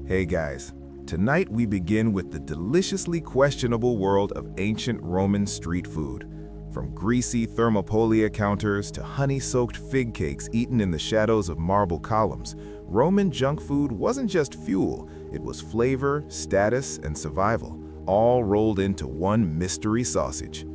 Hey guys, tonight we begin with the deliciously questionable world of ancient Roman street food. From greasy thermopolia counters to honey-soaked fig cakes eaten in the shadows of marble columns, Roman junk food wasn't just fuel, it was flavor, status, and survival, all rolled into one mystery sausage.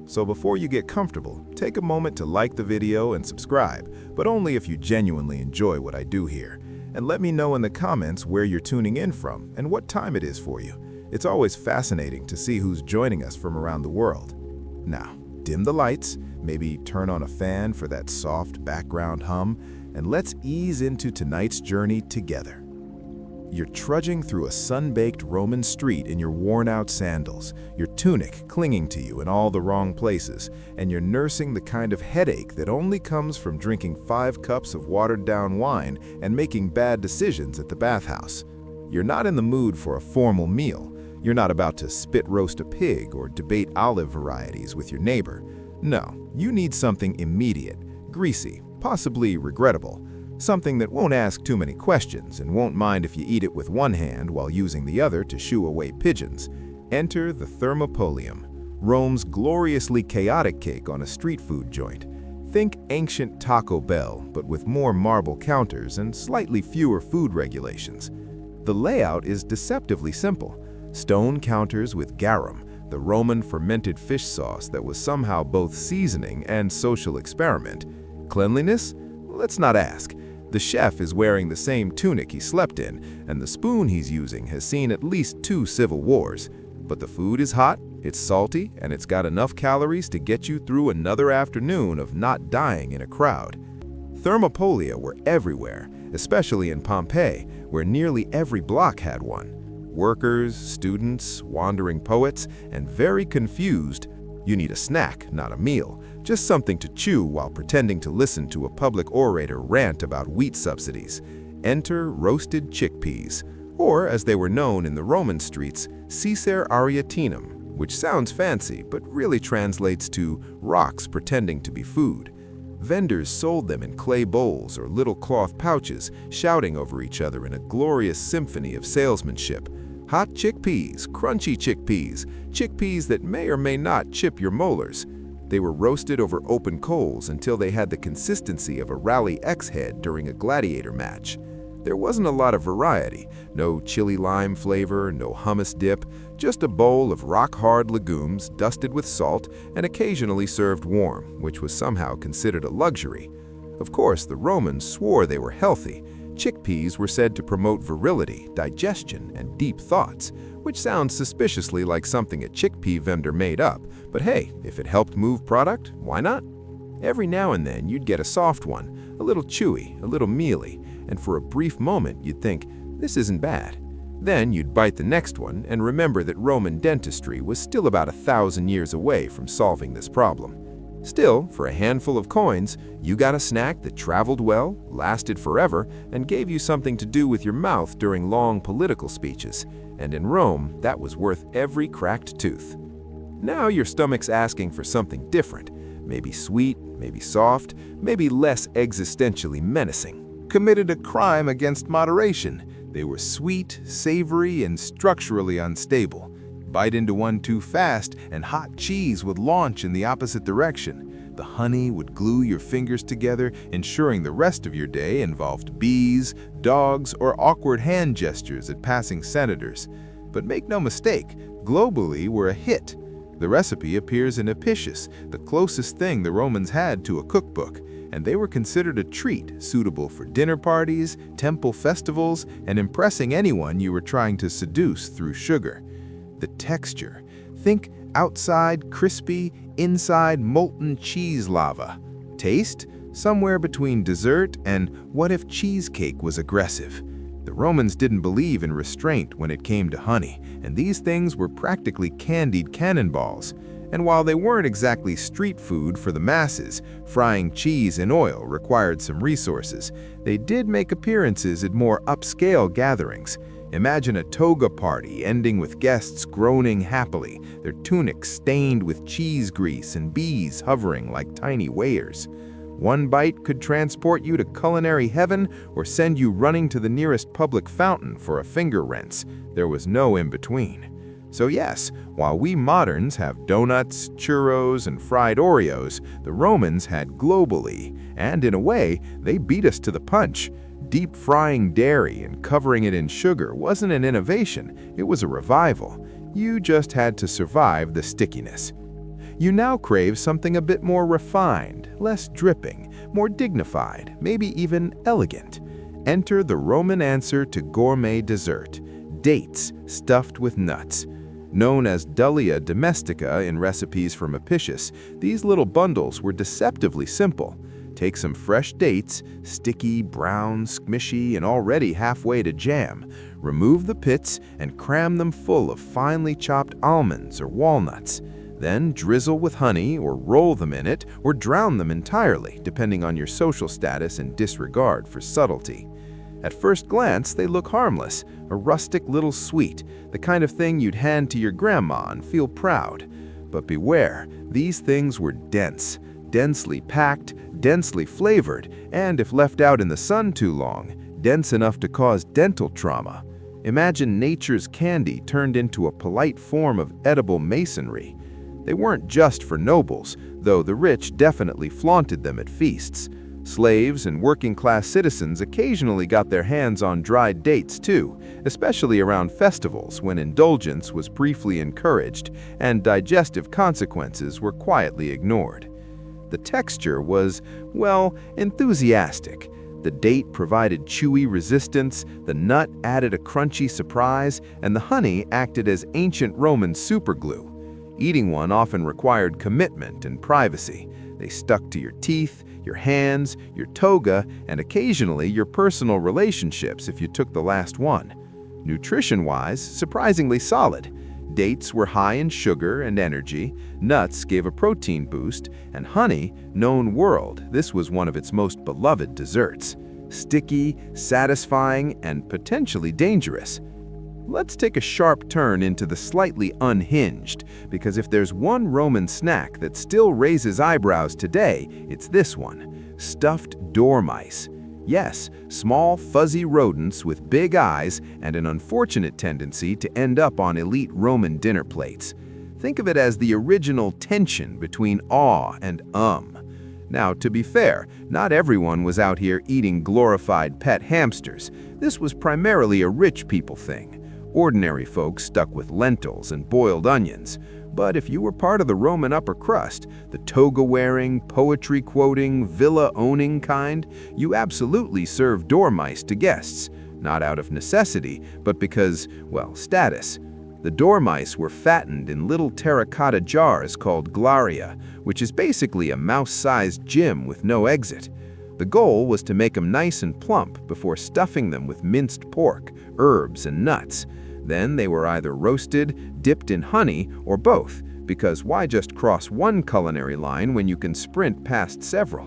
So before you get comfortable, take a moment to like the video and subscribe, but only if you genuinely enjoy what I do here. And let me know in the comments where you're tuning in from and what time it is for you. It's always fascinating to see who's joining us from around the world. Now, dim the lights, maybe turn on a fan for that soft background hum, and let's ease into tonight's journey together. You're trudging through a sun-baked Roman street in your worn-out sandals, your tunic clinging to you in all the wrong places, and you're nursing the kind of headache that only comes from drinking 5 cups of watered-down wine and making bad decisions at the bathhouse. You're not in the mood for a formal meal. You're not about to spit roast a pig or debate olive varieties with your neighbor. No, you need something immediate, greasy, possibly regrettable. Something that won't ask too many questions and won't mind if you eat it with one hand while using the other to shoo away pigeons. Enter the thermopolium, Rome's gloriously chaotic cake on a street food joint. Think ancient Taco Bell, but with more marble counters and slightly fewer food regulations. The layout is deceptively simple. Stone counters with garum, the Roman fermented fish sauce that was somehow both seasoning and social experiment. Cleanliness? Let's not ask. The chef is wearing the same tunic he slept in, and the spoon he's using has seen at least 2 civil wars. But the food is hot, it's salty, and it's got enough calories to get you through another afternoon of not dying in a crowd. Thermopolia were everywhere, especially in Pompeii, where nearly every block had one. Workers, students, wandering poets, and very confused. You need a snack, not a meal, just something to chew while pretending to listen to a public orator rant about wheat subsidies. Enter roasted chickpeas, or as they were known in the Roman streets, Caesar Arietinum, which sounds fancy but really translates to rocks pretending to be food. Vendors sold them in clay bowls or little cloth pouches, shouting over each other in a glorious symphony of salesmanship. Hot chickpeas, crunchy chickpeas, chickpeas that may or may not chip your molars. They were roasted over open coals until they had the consistency of a Rally X head during a gladiator match. There wasn't a lot of variety, no chili lime flavor, no hummus dip, just a bowl of rock-hard legumes dusted with salt and occasionally served warm, which was somehow considered a luxury. Of course, the Romans swore they were healthy. Chickpeas were said to promote virility, digestion, and deep thoughts, which sounds suspiciously like something a chickpea vendor made up, but hey, if it helped move product, why not? Every now and then you'd get a soft one, a little chewy, a little mealy, and for a brief moment you'd think, this isn't bad. Then you'd bite the next one and remember that Roman dentistry was still about 1,000 years away from solving this problem. Still, for a handful of coins, you got a snack that traveled well, lasted forever, and gave you something to do with your mouth during long political speeches. And in Rome, that was worth every cracked tooth. Now your stomach's asking for something different. Maybe sweet, maybe soft, maybe less existentially menacing. Committed a crime against moderation. They were sweet, savory, and structurally unstable. Bite into one too fast, and hot cheese would launch in the opposite direction. The honey would glue your fingers together, ensuring the rest of your day involved bees, dogs, or awkward hand gestures at passing senators. But make no mistake, globally were a hit. The recipe appears in Apicius, the closest thing the Romans had to a cookbook, and they were considered a treat suitable for dinner parties, temple festivals, and impressing anyone you were trying to seduce through sugar. The texture. Think outside crispy, inside molten cheese lava. Taste? Somewhere between dessert and what if cheesecake was aggressive. The Romans didn't believe in restraint when it came to honey, and these things were practically candied cannonballs. And while they weren't exactly street food for the masses, frying cheese in oil required some resources, they did make appearances at more upscale gatherings. Imagine a toga party ending with guests groaning happily, their tunics stained with cheese grease and bees hovering like tiny weighers. One bite could transport you to culinary heaven or send you running to the nearest public fountain for a finger rinse. There was no in-between. So yes, while we moderns have donuts, churros, and fried Oreos, the Romans had globally, and in a way, they beat us to the punch. Deep frying dairy and covering it in sugar wasn't an innovation, it was a revival. You just had to survive the stickiness. You now crave something a bit more refined, less dripping, more dignified, maybe even elegant. Enter the Roman answer to gourmet dessert: dates stuffed with nuts. Known as dahlia domestica in recipes from Apicius, these little bundles were deceptively simple. Take some fresh dates, sticky, brown, squishy, and already halfway to jam. Remove the pits and cram them full of finely chopped almonds or walnuts. Then drizzle with honey or roll them in it or drown them entirely, depending on your social status and disregard for subtlety. At first glance, they look harmless, a rustic little sweet, the kind of thing you'd hand to your grandma and feel proud. But beware, these things were dense, densely packed, densely flavored, and if left out in the sun too long, dense enough to cause dental trauma. Imagine nature's candy turned into a polite form of edible masonry. They weren't just for nobles, though the rich definitely flaunted them at feasts. Slaves and working-class citizens occasionally got their hands on dried dates too, especially around festivals when indulgence was briefly encouraged and digestive consequences were quietly ignored. The texture was, well, enthusiastic. The date provided chewy resistance, the nut added a crunchy surprise, and the honey acted as ancient Roman superglue. Eating one often required commitment and privacy. They stuck to your teeth, your hands, your toga, and occasionally your personal relationships if you took the last one. Nutrition-wise, surprisingly solid. Dates were high in sugar and energy, nuts gave a protein boost, and honey, known world, this was one of its most beloved desserts. Sticky, satisfying, and potentially dangerous. Let's take a sharp turn into the slightly unhinged, because if there's one Roman snack that still raises eyebrows today, it's this one: stuffed dormice. Yes, small, fuzzy rodents with big eyes and an unfortunate tendency to end up on elite Roman dinner plates. Think of it as the original tension between awe and Now, to be fair, not everyone was out here eating glorified pet hamsters. This was primarily a rich people thing. Ordinary folks stuck with lentils and boiled onions. But if you were part of the Roman upper crust, the toga-wearing, poetry-quoting, villa-owning kind, you absolutely served dormice to guests, not out of necessity, but because, well, status. The dormice were fattened in little terracotta jars called glaria, which is basically a mouse-sized gym with no exit. The goal was to make them nice and plump before stuffing them with minced pork, herbs, and nuts. Then they were either roasted, dipped in honey, or both, because why just cross one culinary line when you can sprint past several?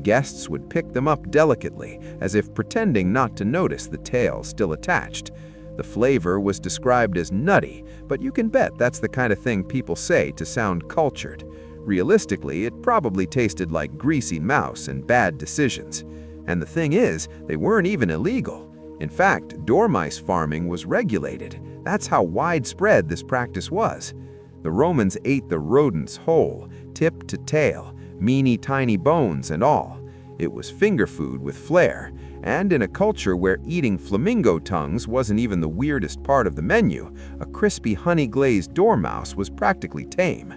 Guests would pick them up delicately, as if pretending not to notice the tail still attached. The flavor was described as nutty, but you can bet that's the kind of thing people say to sound cultured. Realistically, it probably tasted like greasy mouse and bad decisions. And the thing is, they weren't even illegal. In fact, dormice farming was regulated. That's how widespread this practice was. The Romans ate the rodents whole, tip to tail, meany-tiny bones and all. It was finger food with flair, and in a culture where eating flamingo tongues wasn't even the weirdest part of the menu, a crispy honey-glazed dormouse was practically tame.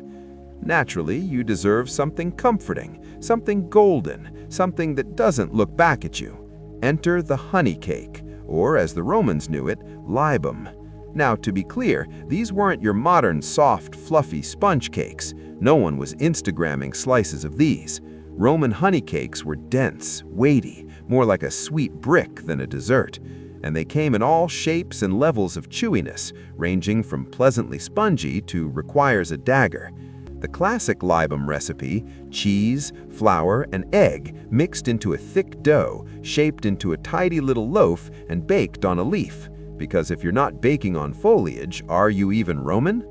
Naturally, you deserve something comforting, something golden, something that doesn't look back at you. Enter the honey cake, or as the Romans knew it, libum. Now, to be clear, these weren't your modern soft, fluffy sponge cakes. No one was Instagramming slices of these. Roman honey cakes were dense, weighty, more like a sweet brick than a dessert. And they came in all shapes and levels of chewiness, ranging from pleasantly spongy to requires a dagger. The classic libum recipe, cheese, flour, and egg mixed into a thick dough, shaped into a tidy little loaf and baked on a leaf. Because if you're not baking on foliage, are you even Roman?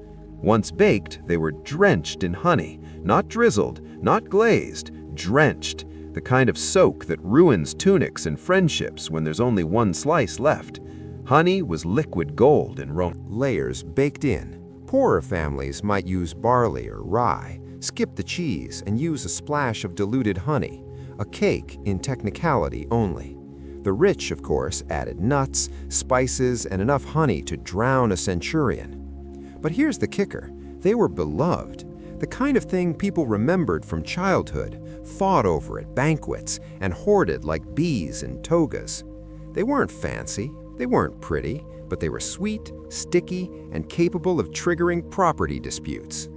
Once baked, they were drenched in honey, not drizzled, not glazed, drenched. the kind of soak that ruins tunics and friendships when there's only one slice left. Honey was liquid gold in Rome. Layers baked in. Poorer families might use barley or rye, skip the cheese, and use a splash of diluted honey, a cake in technicality only. The rich, of course, added nuts, spices, and enough honey to drown a centurion. But here's the kicker. They were beloved. The kind of thing people remembered from childhood, fought over at banquets, and hoarded like bees in togas. They weren't fancy, they weren't pretty, but they were sweet, sticky, and capable of triggering property disputes.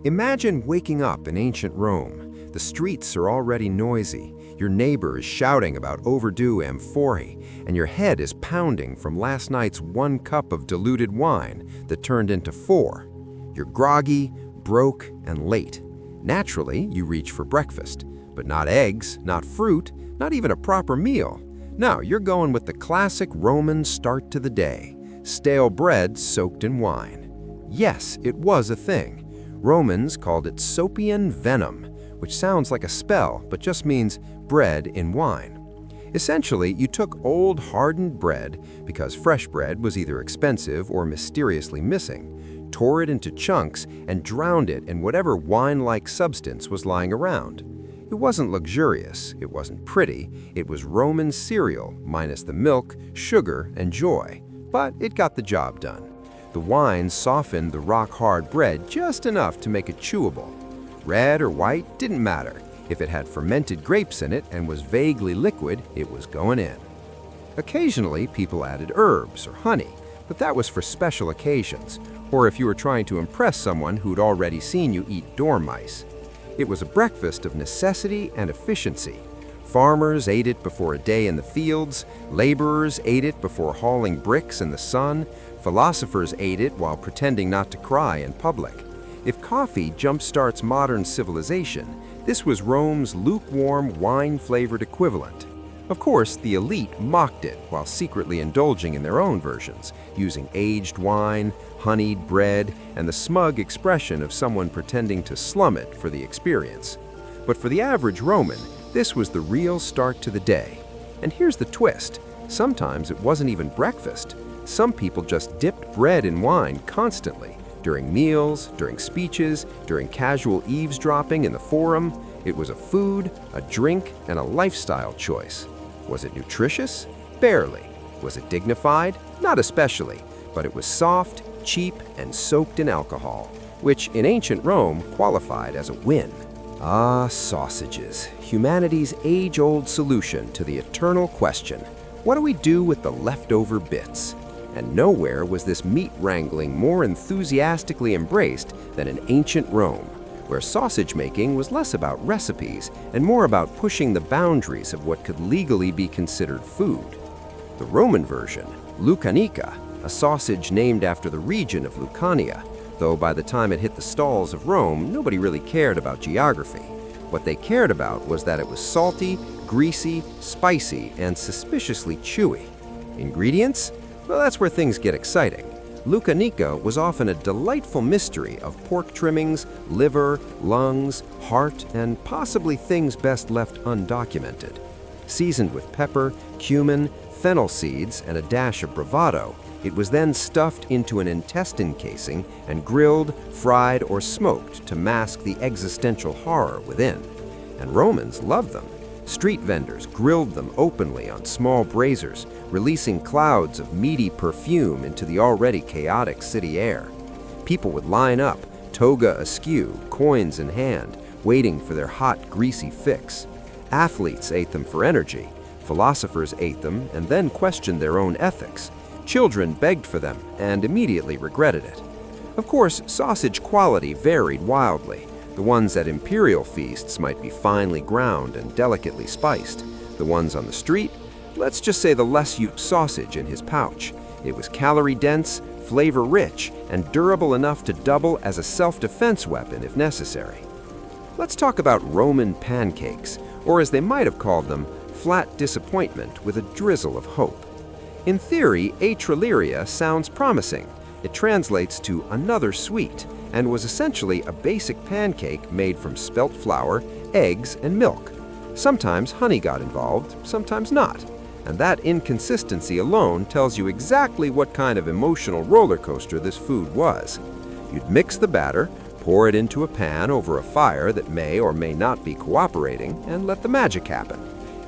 Imagine waking up in ancient Rome. The streets are already noisy, your neighbor is shouting about overdue amphorae, and your head is pounding from last night's 1 cup of diluted wine that turned into 4. You're groggy, broke, and late. Naturally, you reach for breakfast, but not eggs, not fruit, not even a proper meal. No, you're going with the classic Roman start to the day, stale bread soaked in wine. Yes, it was a thing. Romans called it sopian venom, which sounds like a spell, but just means bread in wine. Essentially, you took old hardened bread, because fresh bread was either expensive or mysteriously missing, tore it into chunks, and drowned it in whatever wine-like substance was lying around. It wasn't luxurious, it wasn't pretty, it was Roman cereal, minus the milk, sugar, and joy. But it got the job done. The wine softened the rock-hard bread just enough to make it chewable. Red or white didn't matter. If it had fermented grapes in it and was vaguely liquid, it was going in. Occasionally, people added herbs or honey, but that was for special occasions, or if you were trying to impress someone who'd already seen you eat dormice. It was a breakfast of necessity and efficiency. Farmers ate it before a day in the fields, laborers ate it before hauling bricks in the sun, philosophers ate it while pretending not to cry in public. If coffee jump-starts modern civilization, this was Rome's lukewarm, wine-flavored equivalent. Of course, the elite mocked it while secretly indulging in their own versions, using aged wine, honeyed bread, and the smug expression of someone pretending to slum it for the experience. But for the average Roman, this was the real start to the day. And here's the twist. Sometimes it wasn't even breakfast. Some people just dipped bread in wine constantly, during meals, during speeches, during casual eavesdropping in the forum. It was a food, a drink, and a lifestyle choice. Was it nutritious? Barely. Was it dignified? Not especially, but it was soft, cheap, and soaked in alcohol, which in ancient Rome qualified as a win. Ah, sausages, humanity's age-old solution to the eternal question, what do we do with the leftover bits? And nowhere was this meat wrangling more enthusiastically embraced than in ancient Rome, where sausage making was less about recipes and more about pushing the boundaries of what could legally be considered food. The Roman version, lucanica, a sausage named after the region of Lucania, though by the time it hit the stalls of Rome, nobody really cared about geography. What they cared about was that it was salty, greasy, spicy, and suspiciously chewy. Ingredients? Well, that's where things get exciting. Lucanica was often a delightful mystery of pork trimmings, liver, lungs, heart, and possibly things best left undocumented. Seasoned with pepper, cumin, fennel seeds, and a dash of bravado, it was then stuffed into an intestine casing and grilled, fried, or smoked to mask the existential horror within. And Romans loved them. Street vendors grilled them openly on small braziers, releasing clouds of meaty perfume into the already chaotic city air. People would line up, toga askew, coins in hand, waiting for their hot, greasy fix. Athletes ate them for energy. Philosophers ate them and then questioned their own ethics. Children begged for them and immediately regretted it. Of course, sausage quality varied wildly. The ones at imperial feasts might be finely ground and delicately spiced. The ones on the street, let's just say the less used sausage in his pouch. It was calorie-dense, flavor-rich, and durable enough to double as a self-defense weapon if necessary. Let's talk about Roman pancakes, or as they might have called them, flat disappointment with a drizzle of hope. In theory, atrilleria sounds promising. It translates to another sweet, and was essentially a basic pancake made from spelt flour, eggs, and milk. Sometimes honey got involved, sometimes not. And that inconsistency alone tells you exactly what kind of emotional roller coaster this food was. You'd mix the batter, pour it into a pan over a fire that may or may not be cooperating, and let the magic happen.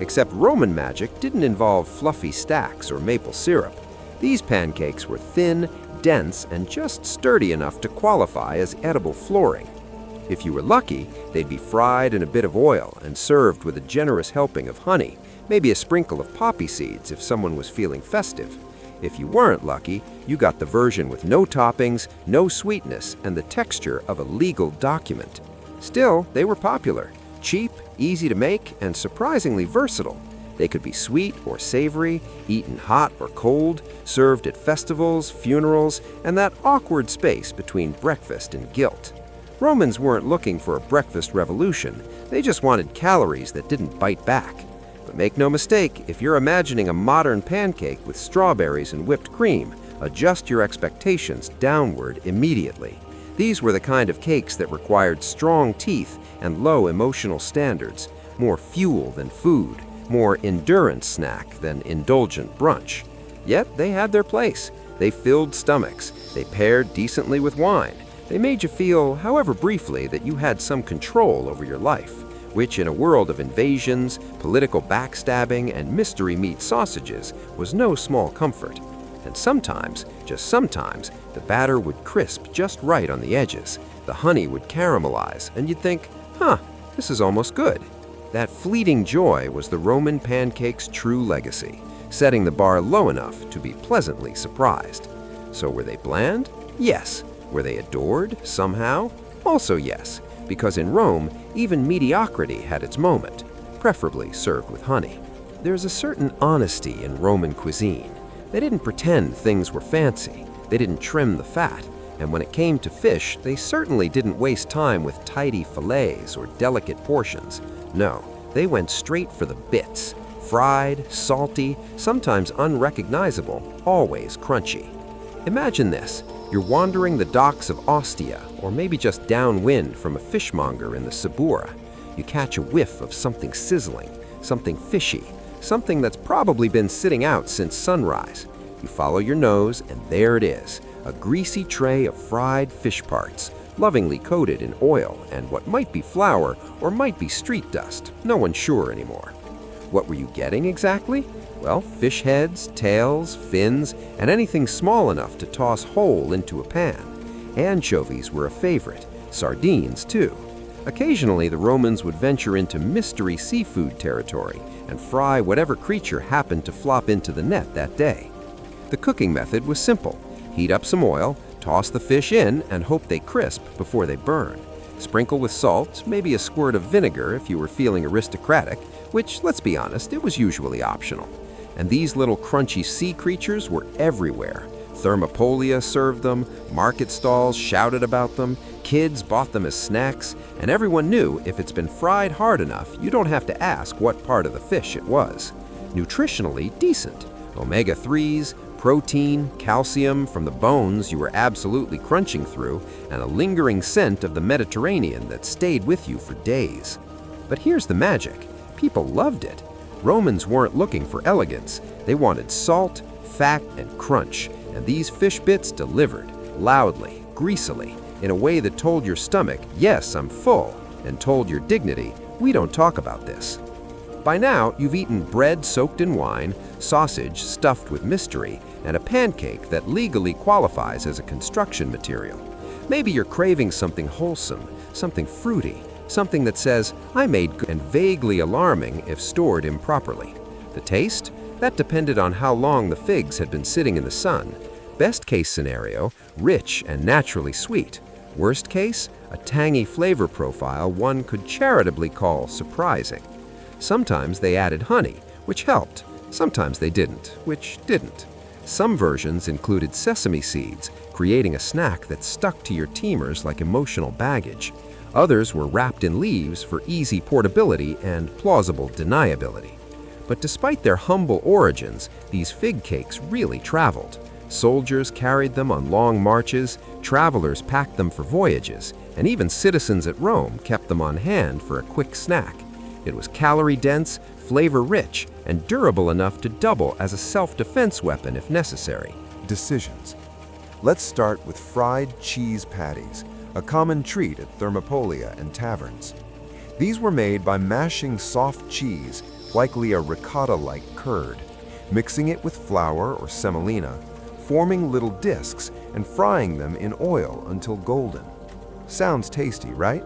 Except Roman magic didn't involve fluffy stacks or maple syrup. These pancakes were thin, dense, and just sturdy enough to qualify as edible flooring. If you were lucky, they'd be fried in a bit of oil and served with a generous helping of honey, maybe a sprinkle of poppy seeds if someone was feeling festive. If you weren't lucky, you got the version with no toppings, no sweetness, and the texture of a legal document. Still, they were popular, cheap, easy to make, and surprisingly versatile. They could be sweet or savory, eaten hot or cold, served at festivals, funerals, and that awkward space between breakfast and guilt. Romans weren't looking for a breakfast revolution. They just wanted calories that didn't bite back. But make no mistake, if you're imagining a modern pancake with strawberries and whipped cream, adjust your expectations downward immediately. These were the kind of cakes that required strong teeth and low emotional standards, more fuel than food, more endurance snack than indulgent brunch. Yet they had their place. They filled stomachs. They paired decently with wine. They made you feel, however briefly, that you had some control over your life, which in a world of invasions, political backstabbing, and mystery meat sausages was no small comfort. And sometimes, just sometimes, the batter would crisp just right on the edges. The honey would caramelize, and you'd think, this is almost good. That fleeting joy was the Roman pancake's true legacy, setting the bar low enough to be pleasantly surprised. So were they bland? Yes. Were they adored, somehow? Also yes, because in Rome, even mediocrity had its moment, preferably served with honey. There's a certain honesty in Roman cuisine. They didn't pretend things were fancy. They didn't trim the fat. And when it came to fish, they certainly didn't waste time with tidy fillets or delicate portions. No, they went straight for the bits. Fried, salty, sometimes unrecognizable, always crunchy. Imagine this. You're wandering the docks of Ostia, or maybe just downwind from a fishmonger in the Subura. You catch a whiff of something sizzling, something fishy, something that's probably been sitting out since sunrise. You follow your nose, and there it is, a greasy tray of fried fish parts, lovingly coated in oil and what might be flour or might be street dust. No one's sure anymore. What were you getting exactly? Well, fish heads, tails, fins, and anything small enough to toss whole into a pan. Anchovies were a favorite, sardines too. Occasionally, the Romans would venture into mystery seafood territory and fry whatever creature happened to flop into the net that day. The cooking method was simple. Heat up some oil, toss the fish in, and hope they crisp before they burn. Sprinkle with salt, maybe a squirt of vinegar if you were feeling aristocratic, which, let's be honest, it was usually optional. And these little crunchy sea creatures were everywhere. Thermopolia served them, market stalls shouted about them, kids bought them as snacks, and everyone knew if it's been fried hard enough, you don't have to ask what part of the fish it was. Nutritionally decent. Omega-3s, protein, calcium from the bones you were absolutely crunching through, and a lingering scent of the Mediterranean that stayed with you for days. But here's the magic. People loved it. Romans weren't looking for elegance. They wanted salt, fat, and crunch, and these fish bits delivered, loudly, greasily, in a way that told your stomach, yes, I'm full, and told your dignity, we don't talk about this. By now, you've eaten bread soaked in wine, sausage stuffed with mystery, and a pancake that legally qualifies as a construction material. Maybe you're craving something wholesome, something fruity, something that says, I made good, and vaguely alarming if stored improperly. The taste? That depended on how long the figs had been sitting in the sun. Best case scenario, rich and naturally sweet. Worst case, a tangy flavor profile one could charitably call surprising. Sometimes they added honey, which helped. Sometimes they didn't, which didn't. Some versions included sesame seeds, creating a snack that stuck to your teamers like emotional baggage. Others were wrapped in leaves for easy portability and plausible deniability. But despite their humble origins, these fig cakes really traveled. Soldiers carried them on long marches, travelers packed them for voyages, and even citizens at Rome kept them on hand for a quick snack. It was calorie-dense, flavor-rich, and durable enough to double as a self-defense weapon if necessary. Decisions. Let's start with fried cheese patties, a common treat at thermopolia and taverns. These were made by mashing soft cheese, likely a ricotta-like curd, mixing it with flour or semolina, forming little discs and frying them in oil until golden. Sounds tasty, right?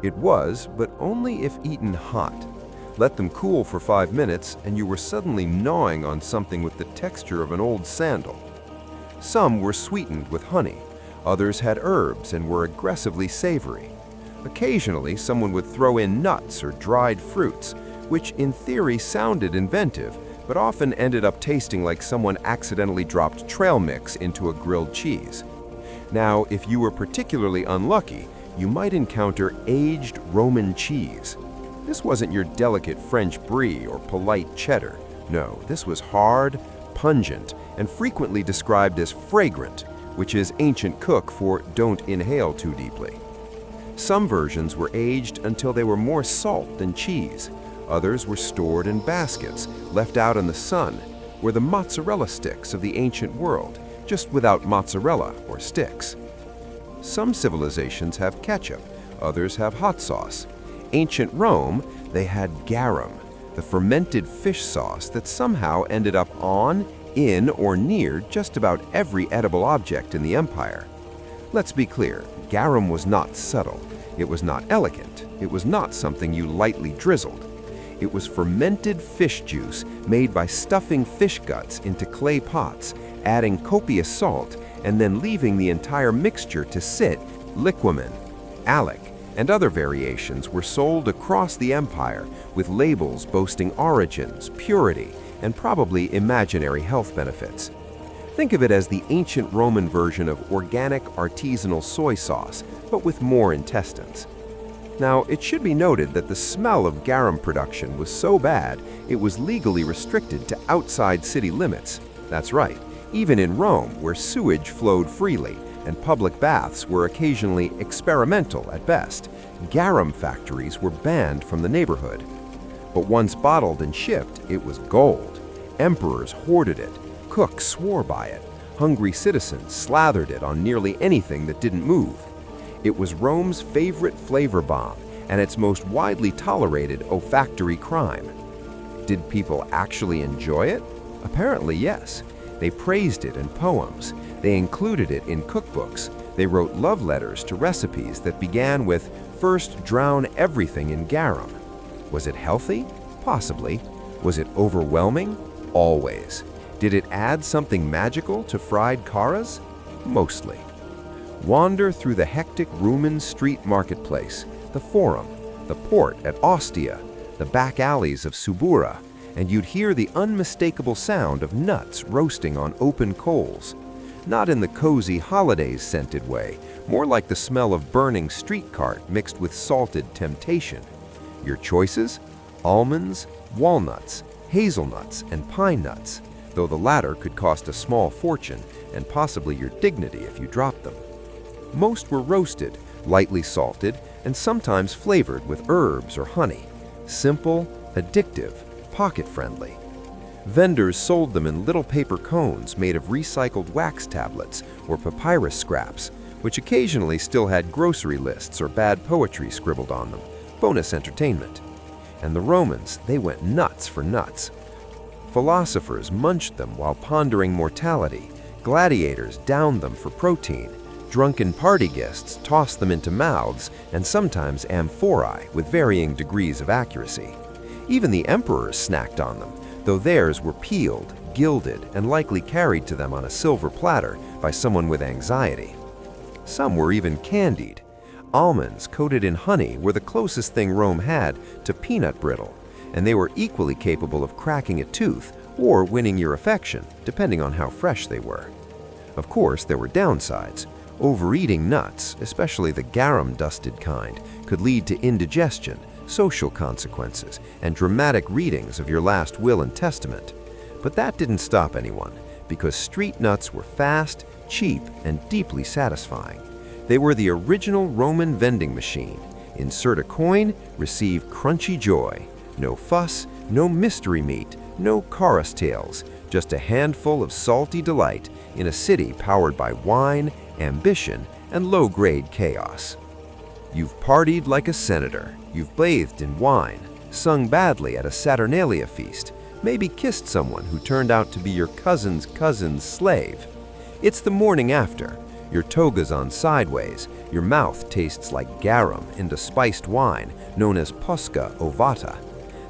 It was, but only if eaten hot. Let them cool for 5 minutes and you were suddenly gnawing on something with the texture of an old sandal. Some were sweetened with honey, others had herbs and were aggressively savory. Occasionally, someone would throw in nuts or dried fruits, which in theory sounded inventive, but often ended up tasting like someone accidentally dropped trail mix into a grilled cheese. Now, if you were particularly unlucky, you might encounter aged Roman cheese. This wasn't your delicate French brie or polite cheddar. No, this was hard, pungent, and frequently described as fragrant, which is ancient cook for don't inhale too deeply. Some versions were aged until they were more salt than cheese. Others were stored in baskets, left out in the sun, were the mozzarella sticks of the ancient world, just without mozzarella or sticks. Some civilizations have ketchup, others have hot sauce. Ancient Rome, they had garum, the fermented fish sauce that somehow ended up on, in, or near just about every edible object in the empire. Let's be clear, garum was not subtle, it was not elegant, it was not something you lightly drizzled. It was fermented fish juice made by stuffing fish guts into clay pots, adding copious salt, and then leaving the entire mixture to sit. Liquamen, alec, and other variations were sold across the empire with labels boasting origins, purity, and probably imaginary health benefits. Think of it as the ancient Roman version of organic artisanal soy sauce, but with more intestines. Now, it should be noted that the smell of garum production was so bad it was legally restricted to outside city limits. That's right, even in Rome, where sewage flowed freely and public baths were occasionally experimental at best, garum factories were banned from the neighborhood. But once bottled and shipped, it was gold. Emperors hoarded it, cooks swore by it, hungry citizens slathered it on nearly anything that didn't move. It was Rome's favorite flavor bomb and its most widely tolerated olfactory crime. Did people actually enjoy it? Apparently, yes. They praised it in poems. They included it in cookbooks. They wrote love letters to recipes that began with, "First drown everything in garum." Was it healthy? Possibly. Was it overwhelming? Always. Did it add something magical to fried caras? Mostly. Wander through the hectic Roman street marketplace, the Forum, the port at Ostia, the back alleys of Subura, and you'd hear the unmistakable sound of nuts roasting on open coals. Not in the cozy holidays-scented way, more like the smell of burning street cart mixed with salted temptation. Your choices? Almonds, walnuts, hazelnuts, and pine nuts, though the latter could cost a small fortune and possibly your dignity if you dropped them. Most were roasted, lightly salted, and sometimes flavored with herbs or honey. Simple, addictive, pocket-friendly. Vendors sold them in little paper cones made of recycled wax tablets or papyrus scraps, which occasionally still had grocery lists or bad poetry scribbled on them. Bonus entertainment. And the Romans, they went nuts for nuts. Philosophers munched them while pondering mortality. Gladiators downed them for protein. Drunken party guests tossed them into mouths and sometimes amphorae with varying degrees of accuracy. Even the emperors snacked on them, though theirs were peeled, gilded, and likely carried to them on a silver platter by someone with anxiety. Some were even candied. Almonds coated in honey were the closest thing Rome had to peanut brittle, and they were equally capable of cracking a tooth or winning your affection, depending on how fresh they were. Of course, there were downsides. Overeating nuts, especially the garum-dusted kind, could lead to indigestion, social consequences, and dramatic readings of your last will and testament. But that didn't stop anyone, because street nuts were fast, cheap, and deeply satisfying. They were the original Roman vending machine. Insert a coin, receive crunchy joy. No fuss, no mystery meat, no chorus tales, just a handful of salty delight in a city powered by wine, ambition, and low-grade chaos. You've partied like a senator, you've bathed in wine, sung badly at a Saturnalia feast, maybe kissed someone who turned out to be your cousin's cousin's slave. It's the morning after. Your toga's on sideways, your mouth tastes like garum into spiced wine known as posca ovata.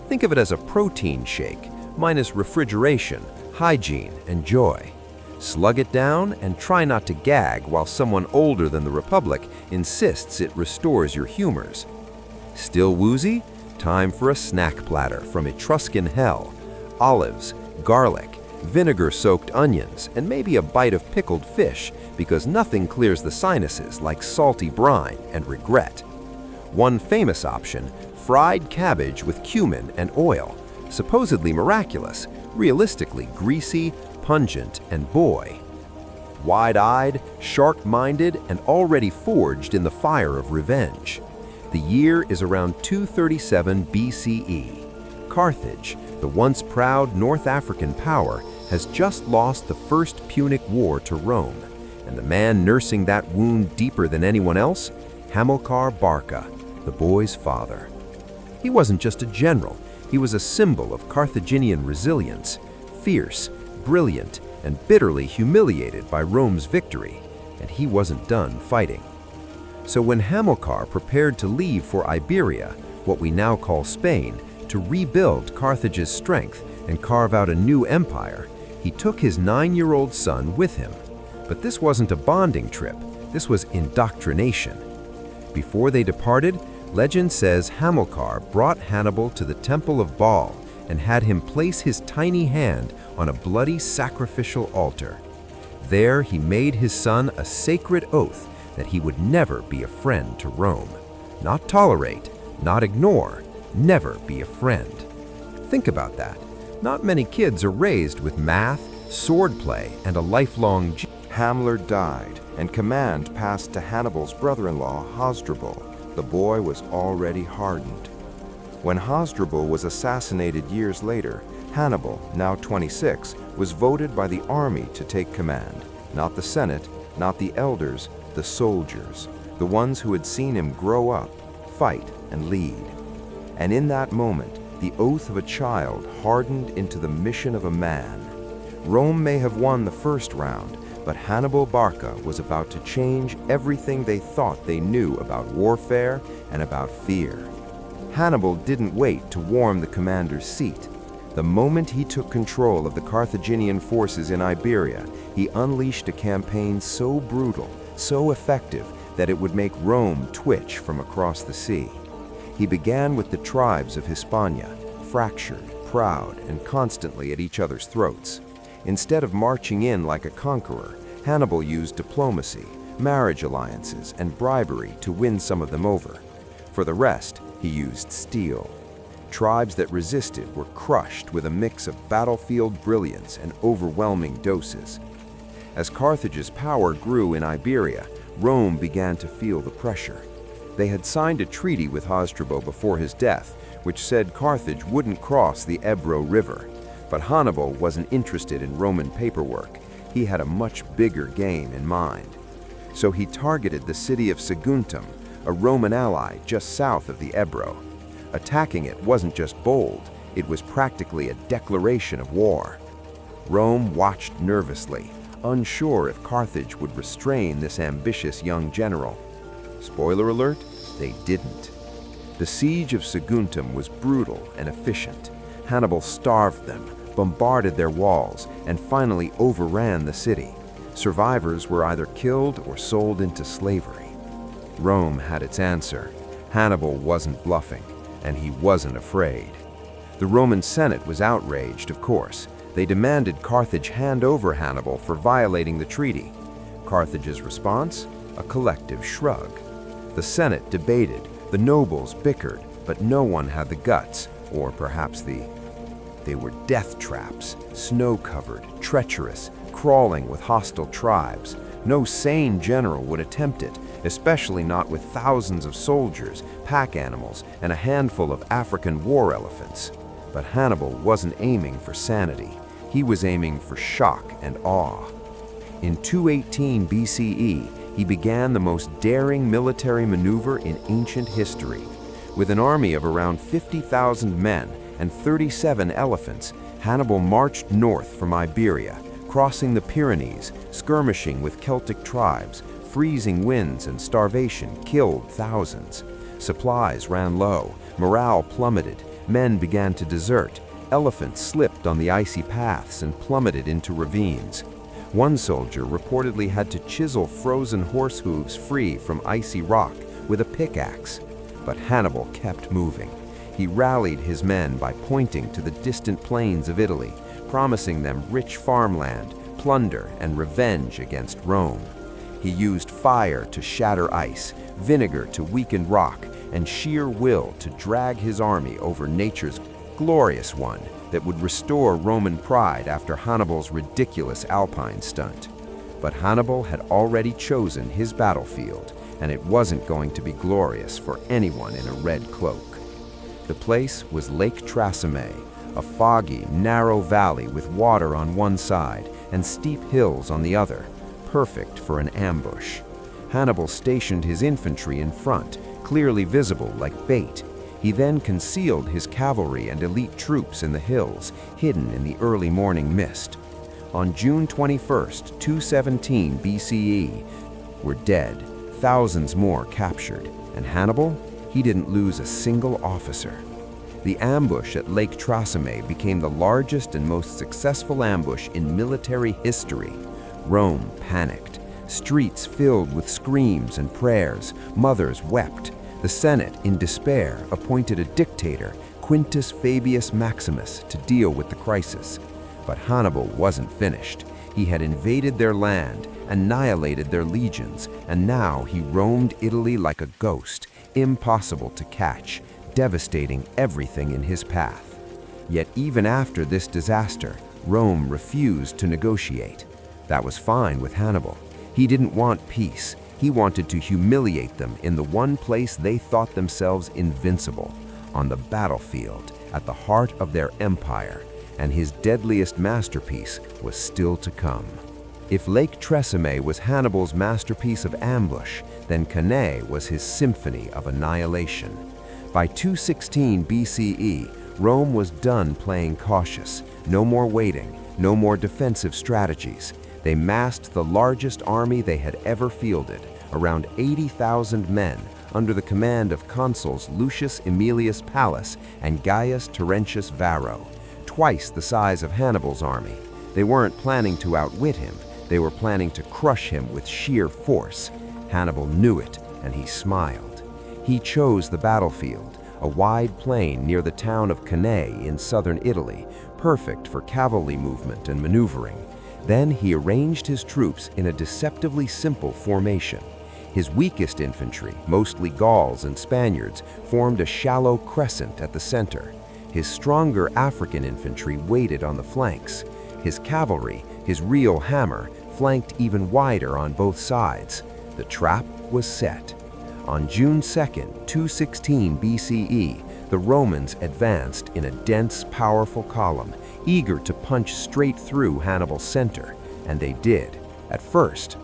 Think of it as a protein shake, minus refrigeration, hygiene, and joy. Slug it down and try not to gag while someone older than the Republic insists it restores your humors. Still woozy? Time for a snack platter from Etruscan hell. Olives, garlic, vinegar-soaked onions, and maybe a bite of pickled fish, because nothing clears the sinuses like salty brine and regret. One famous option, fried cabbage with cumin and oil, supposedly miraculous, realistically greasy, pungent, and boy. Wide-eyed, shark-minded, and already forged in the fire of revenge. The year is around 237 BCE. Carthage, the once proud North African power, has just lost the First Punic War to Rome, and the man nursing that wound deeper than anyone else, Hamilcar Barca, the boy's father. He wasn't just a general, he was a symbol of Carthaginian resilience, fierce, brilliant, and bitterly humiliated by Rome's victory, and he wasn't done fighting. So when Hamilcar prepared to leave for Iberia, what we now call Spain, to rebuild Carthage's strength and carve out a new empire, he took his 9-year-old son with him. But this wasn't a bonding trip, this was indoctrination. Before they departed, legend says Hamilcar brought Hannibal to the Temple of Baal and had him place his tiny hand on a bloody sacrificial altar. There he made his son a sacred oath that he would never be a friend to Rome. Not tolerate, not ignore, never be a friend. Think about that. Not many kids are raised with math, swordplay, and a lifelong Hamler died, and command passed to Hannibal's brother-in-law, Hasdrubal. The boy was already hardened. When Hasdrubal was assassinated years later, Hannibal, now 26, was voted by the army to take command. Not the Senate, not the elders, the soldiers, the ones who had seen him grow up, fight, and lead. And in that moment, the oath of a child hardened into the mission of a man. Rome may have won the first round, but Hannibal Barca was about to change everything they thought they knew about warfare and about fear. Hannibal didn't wait to warm the commander's seat. The moment he took control of the Carthaginian forces in Iberia, he unleashed a campaign so brutal, so effective, that it would make Rome twitch from across the sea. He began with the tribes of Hispania, fractured, proud, and constantly at each other's throats. Instead of marching in like a conqueror, Hannibal used diplomacy, marriage alliances, and bribery to win some of them over. For the rest, he used steel. Tribes that resisted were crushed with a mix of battlefield brilliance and overwhelming doses. As Carthage's power grew in Iberia, Rome began to feel the pressure. They had signed a treaty with Hasdrubal before his death, which said Carthage wouldn't cross the Ebro River. But Hannibal wasn't interested in Roman paperwork. He had a much bigger game in mind. So he targeted the city of Saguntum, a Roman ally just south of the Ebro. Attacking it wasn't just bold, it was practically a declaration of war. Rome watched nervously, unsure if Carthage would restrain this ambitious young general. Spoiler alert, they didn't. The siege of Saguntum was brutal and efficient. Hannibal starved them, bombarded their walls, and finally overran the city. Survivors were either killed or sold into slavery. Rome had its answer. Hannibal wasn't bluffing, and he wasn't afraid. The Roman Senate was outraged, of course. They demanded Carthage hand over Hannibal for violating the treaty. Carthage's response? A collective shrug. The Senate debated, the nobles bickered, but no one had the guts, or perhaps they were death traps, snow-covered, treacherous, crawling with hostile tribes, No sane general would attempt it, especially not with thousands of soldiers, pack animals, and a handful of African war elephants. But Hannibal wasn't aiming for sanity. He was aiming for shock and awe. In 218 BCE, he began the most daring military maneuver in ancient history. With an army of around 50,000 men and 37 elephants, Hannibal marched north from Iberia, crossing the Pyrenees, skirmishing with Celtic tribes. Freezing winds and starvation killed thousands. Supplies ran low, morale plummeted, men began to desert, elephants slipped on the icy paths and plummeted into ravines. One soldier reportedly had to chisel frozen horse hooves free from icy rock with a pickaxe. But Hannibal kept moving. He rallied his men by pointing to the distant plains of Italy, promising them rich farmland, plunder, and revenge against Rome. He used fire to shatter ice, vinegar to weaken rock, and sheer will to drag his army over nature's glorious one that would restore Roman pride after Hannibal's ridiculous Alpine stunt. But Hannibal had already chosen his battlefield, and it wasn't going to be glorious for anyone in a red cloak. The place was Lake Trasimene, a foggy, narrow valley with water on one side and steep hills on the other, perfect for an ambush. Hannibal stationed his infantry in front, clearly visible like bait. He then concealed his cavalry and elite troops in the hills, hidden in the early morning mist. On June 21, 217 BCE, were dead, thousands more captured, and Hannibal, he didn't lose a single officer. The ambush at Lake Trasimene became the largest and most successful ambush in military history. Rome panicked. Streets filled with screams and prayers. Mothers wept. The Senate, in despair, appointed a dictator, Quintus Fabius Maximus, to deal with the crisis. But Hannibal wasn't finished. He had invaded their land, annihilated their legions, and now he roamed Italy like a ghost, impossible to catch, devastating everything in his path. Yet even after this disaster, Rome refused to negotiate. That was fine with Hannibal. He didn't want peace. He wanted to humiliate them in the one place they thought themselves invincible, on the battlefield, at the heart of their empire, and his deadliest masterpiece was still to come. If Lake Trasimene was Hannibal's masterpiece of ambush, then Cannae was his symphony of annihilation. By 216 BCE, Rome was done playing cautious. No more waiting, no more defensive strategies. They massed the largest army they had ever fielded, around 80,000 men, under the command of consuls Lucius Aemilius Pallas and Gaius Terentius Varro, twice the size of Hannibal's army. They weren't planning to outwit him, they were planning to crush him with sheer force. Hannibal knew it, and he smiled. He chose the battlefield, a wide plain near the town of Cannae in southern Italy, perfect for cavalry movement and maneuvering. Then he arranged his troops in a deceptively simple formation. His weakest infantry, mostly Gauls and Spaniards, formed a shallow crescent at the center. His stronger African infantry waited on the flanks. His cavalry, his real hammer, flanked even wider on both sides. The trap was set. On June 2nd, 216 BCE, the Romans advanced in a dense, powerful column, eager to punch straight through Hannibal's center, and they did. At first,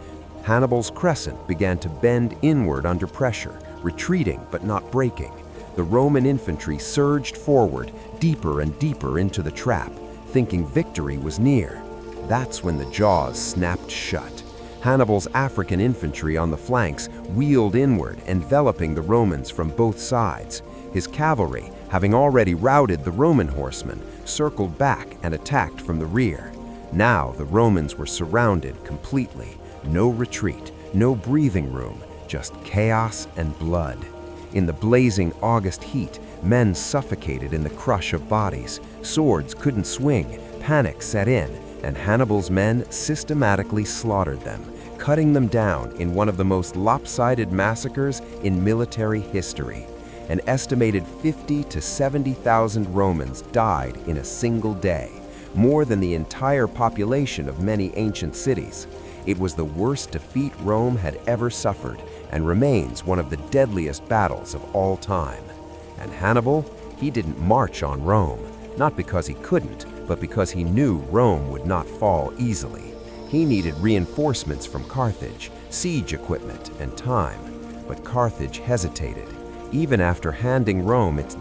Hannibal's crescent began to bend inward under pressure, retreating but not breaking. The Roman infantry surged forward, deeper and deeper into the trap, thinking victory was near. That's when the jaws snapped shut. Hannibal's African infantry on the flanks wheeled inward, enveloping the Romans from both sides. His cavalry, having already routed the Roman horsemen, circled back and attacked from the rear. Now the Romans were surrounded completely. No retreat, no breathing room, just chaos and blood. In the blazing August heat, men suffocated in the crush of bodies. Swords couldn't swing, panic set in, and Hannibal's men systematically slaughtered them, cutting them down in one of the most lopsided massacres in military history. An estimated 50,000 to 70,000 Romans died in a single day, more than the entire population of many ancient cities. It was the worst defeat Rome had ever suffered and remains one of the deadliest battles of all time. And Hannibal, he didn't march on Rome, not because he couldn't, but because he knew Rome would not fall easily. He needed reinforcements from Carthage, siege equipment, and time. But Carthage hesitated. Even after handing Rome its